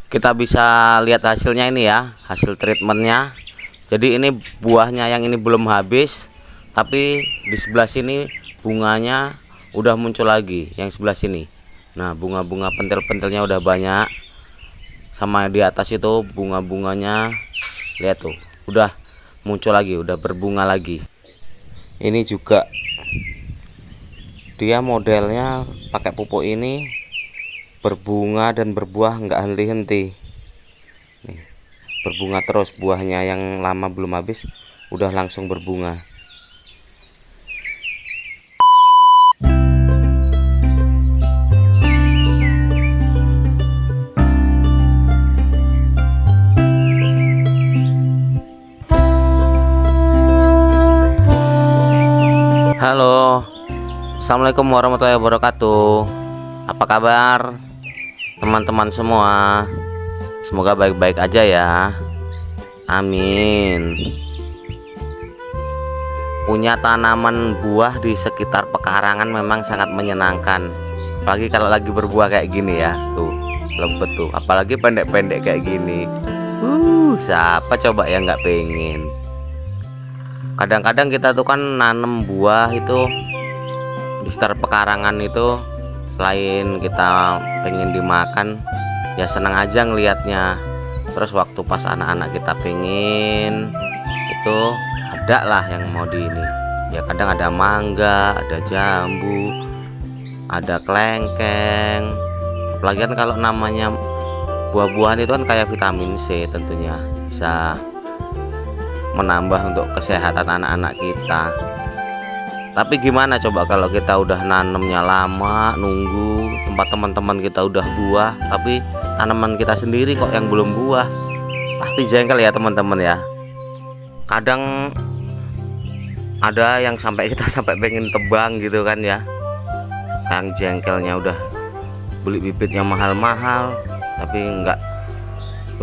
Kita bisa lihat hasilnya ini ya, hasil treatmentnya. Jadi ini buahnya yang ini belum habis, tapi di sebelah sini bunganya udah muncul lagi, yang sebelah sini. Nah, bunga-bunga pentil-pentilnya udah banyak. Sama di atas itu bunga-bunganya, lihat tuh, udah muncul lagi, udah berbunga lagi. Ini juga dia modelnya pakai pupuk ini berbunga dan berbuah nggak henti-henti. Nih, berbunga terus, buahnya yang lama belum habis udah langsung berbunga. Halo, assalamualaikum warahmatullahi wabarakatuh. Apa kabar teman-teman semua? Semoga baik-baik aja ya. Amin. Punya tanaman buah di sekitar pekarangan memang sangat menyenangkan. Apalagi kalau lagi berbuah kayak gini ya. Tuh, lembut tuh. Apalagi pendek-pendek kayak gini. Siapa coba yang nggak pengen? Kadang-kadang kita tuh kan nanem buah itu di sekitar pekarangan itu, selain kita pengen dimakan, ya senang aja ngelihatnya. Terus waktu pas anak-anak kita pengen, itu ada lah yang mau di ini. Ya kadang ada mangga, ada jambu, ada kelengkeng. Apalagi kan kalau namanya buah-buahan itu kan kayak vitamin C, tentunya bisa menambah untuk kesehatan anak-anak kita. Tapi gimana coba kalau kita udah nanemnya lama, nunggu tempat teman-teman kita udah buah, tapi tanaman kita sendiri kok yang belum buah? Pasti jengkel ya teman-teman ya. Kadang ada yang sampai kita sampai pengen tebang gitu kan ya. Yang jengkelnya udah beli bibitnya mahal-mahal tapi nggak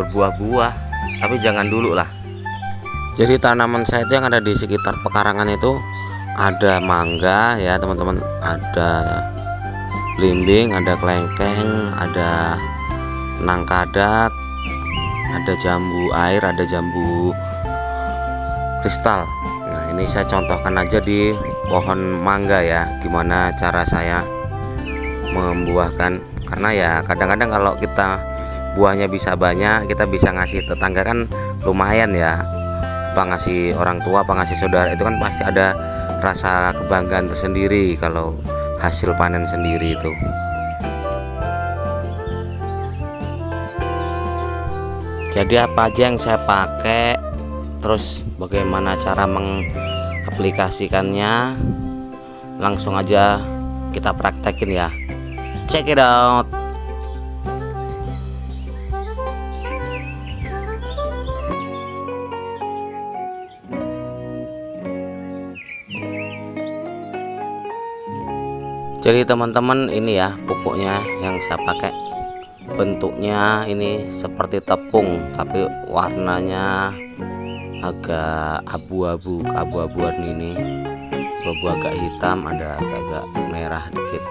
berbuah-buah. Tapi jangan dulu lah. Jadi tanaman saya itu yang ada di sekitar pekarangan itu ada mangga ya teman-teman, ada belimbing, ada kelengkeng, ada nangkadak, ada jambu air, ada jambu kristal. Nah, ini saya contohkan aja di pohon mangga ya, gimana cara saya membuahkan. Karena ya kadang-kadang kalau kita buahnya bisa banyak, kita bisa ngasih tetangga kan lumayan ya. Apa ngasih orang tua, apa ngasih saudara, itu kan pasti ada rasa kebanggaan tersendiri kalau hasil panen sendiri itu. Jadi apa aja yang saya pakai, terus bagaimana cara mengaplikasikannya, langsung aja kita praktekin ya. Check it out. Jadi teman-teman, ini ya pupuknya yang saya pakai. Bentuknya ini seperti tepung tapi warnanya agak abu-abu, keabu-abuan ini. Abu agak hitam, ada agak merah dikit.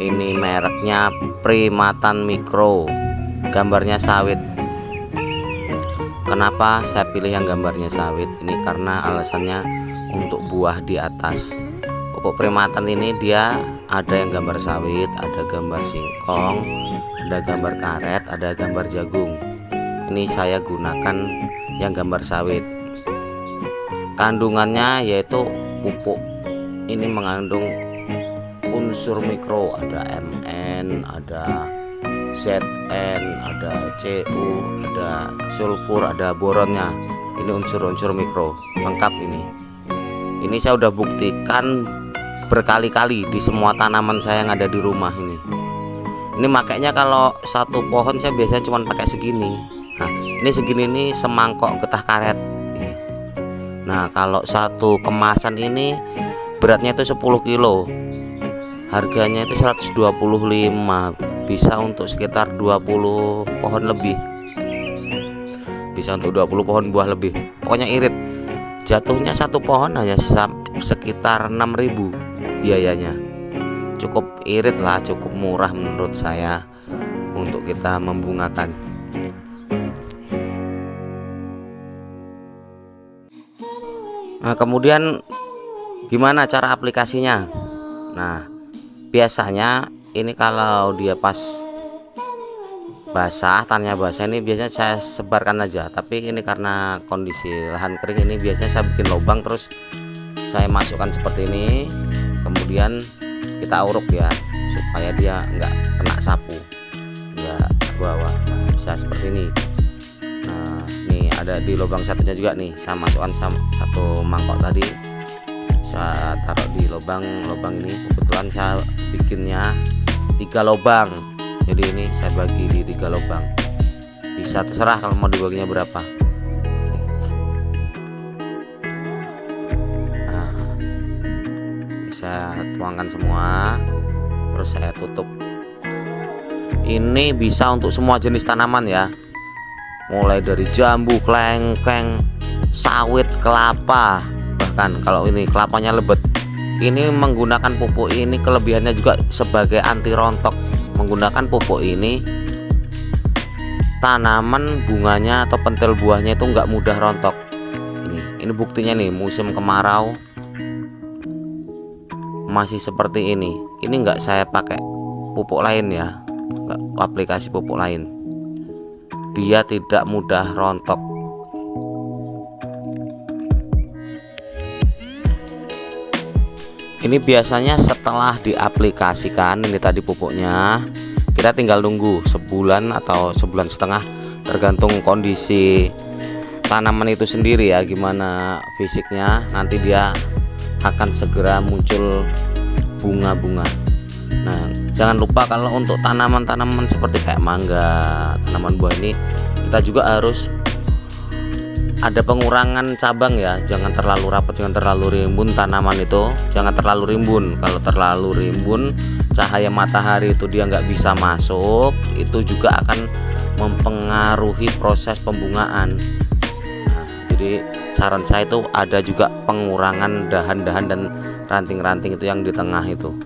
Ini mereknya Primatan Mikro. Gambarnya sawit. Kenapa saya pilih yang gambarnya sawit? Ini karena alasannya untuk buah di atas. Pupuk Primatan ini dia ada yang gambar sawit, ada gambar singkong, ada gambar karet, ada gambar jagung. Ini saya gunakan yang gambar sawit. Kandungannya yaitu pupuk ini mengandung unsur mikro, ada Mn, ada Zn, ada Cu, ada sulfur, ada boronnya. Ini unsur-unsur mikro lengkap ini. Ini saya udah buktikan berkali-kali di semua tanaman saya yang ada di rumah ini. Ini makanya kalau satu pohon saya biasanya cuma pakai segini. Nah, ini segini nih semangkok getah karet ini. Nah, kalau satu kemasan ini beratnya itu 10 kilo. Harganya itu 125, bisa untuk sekitar 20 pohon lebih. Bisa untuk 20 pohon buah lebih. Pokoknya irit. Jatuhnya satu pohon hanya sekitar 6.000 biayanya. Cukup irit lah, cukup murah menurut saya. untuk kita membungakan. Nah, kemudian gimana cara aplikasinya? Nah, biasanya ini kalau dia pas basah, tanahnya basah, ini biasanya saya sebarkan aja. Tapi ini karena kondisi lahan kering, ini biasanya saya bikin lubang terus saya masukkan seperti ini, kemudian kita uruk ya supaya dia nggak kena sapu, nggak ke bawah. Nah, bisa seperti ini. Nah, ini ada di lubang satunya juga nih, saya masukkan satu mangkok tadi, saya taruh di lubang ini. Kebetulan saya bikinnya 3 lubang, jadi ini saya bagi di 3 lubang. Bisa terserah kalau mau dibaginya berapa. Nah, saya tuangkan semua, terus saya tutup. Ini bisa untuk semua jenis tanaman ya, mulai dari jambu, kelengkeng, sawit, kelapa. Bahkan kalau ini kelapanya lebat, ini menggunakan pupuk ini kelebihannya juga sebagai anti rontok. Menggunakan pupuk ini, tanaman bunganya atau pentil buahnya itu nggak mudah rontok. Ini buktinya nih, musim kemarau masih seperti ini. Ini nggak saya pakai pupuk lain ya, nggak aplikasi pupuk lain. Dia tidak mudah rontok. Ini biasanya setelah diaplikasikan ini tadi pupuknya, kita tinggal nunggu sebulan atau sebulan setengah, tergantung kondisi tanaman itu sendiri ya, gimana fisiknya. Nanti dia akan segera muncul bunga-bunga. Nah, jangan lupa kalau untuk tanaman-tanaman seperti kayak mangga, tanaman buah ini, kita juga harus ada pengurangan cabang ya. Jangan terlalu rapat, jangan terlalu rimbun tanaman itu, jangan terlalu rimbun. Kalau terlalu rimbun, cahaya matahari itu dia nggak bisa masuk, itu juga akan mempengaruhi proses pembungaan. Nah, jadi saran saya itu ada juga pengurangan dahan-dahan dan ranting-ranting itu yang di tengah itu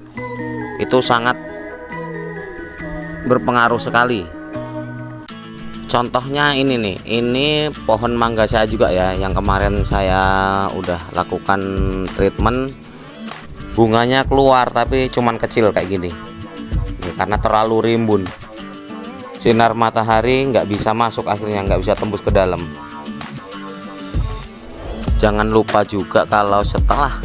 sangat berpengaruh sekali. Contohnya ini nih, ini pohon mangga saya juga ya, yang kemarin saya udah lakukan treatment, bunganya keluar tapi cuman kecil kayak gini. Ini karena terlalu rimbun, sinar matahari nggak bisa masuk, akhirnya nggak bisa tembus ke dalam. Jangan lupa juga kalau setelah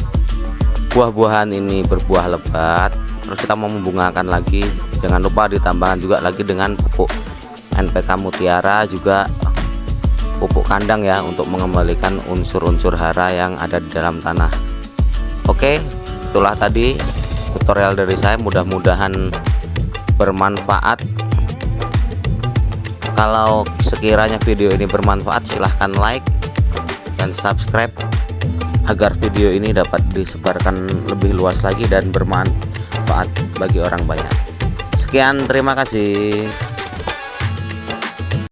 buah-buahan ini berbuah lebat, terus kita mau membungakan lagi, jangan lupa ditambahkan juga lagi dengan pupuk NPK Mutiara, juga pupuk kandang ya, untuk mengembalikan unsur-unsur hara yang ada di dalam tanah. Oke, itulah tadi tutorial dari saya, mudah-mudahan bermanfaat. Kalau sekiranya video ini bermanfaat, silahkan like dan subscribe agar video ini dapat disebarkan lebih luas lagi dan bermanfaat bagi orang banyak. Sekian, terima kasih.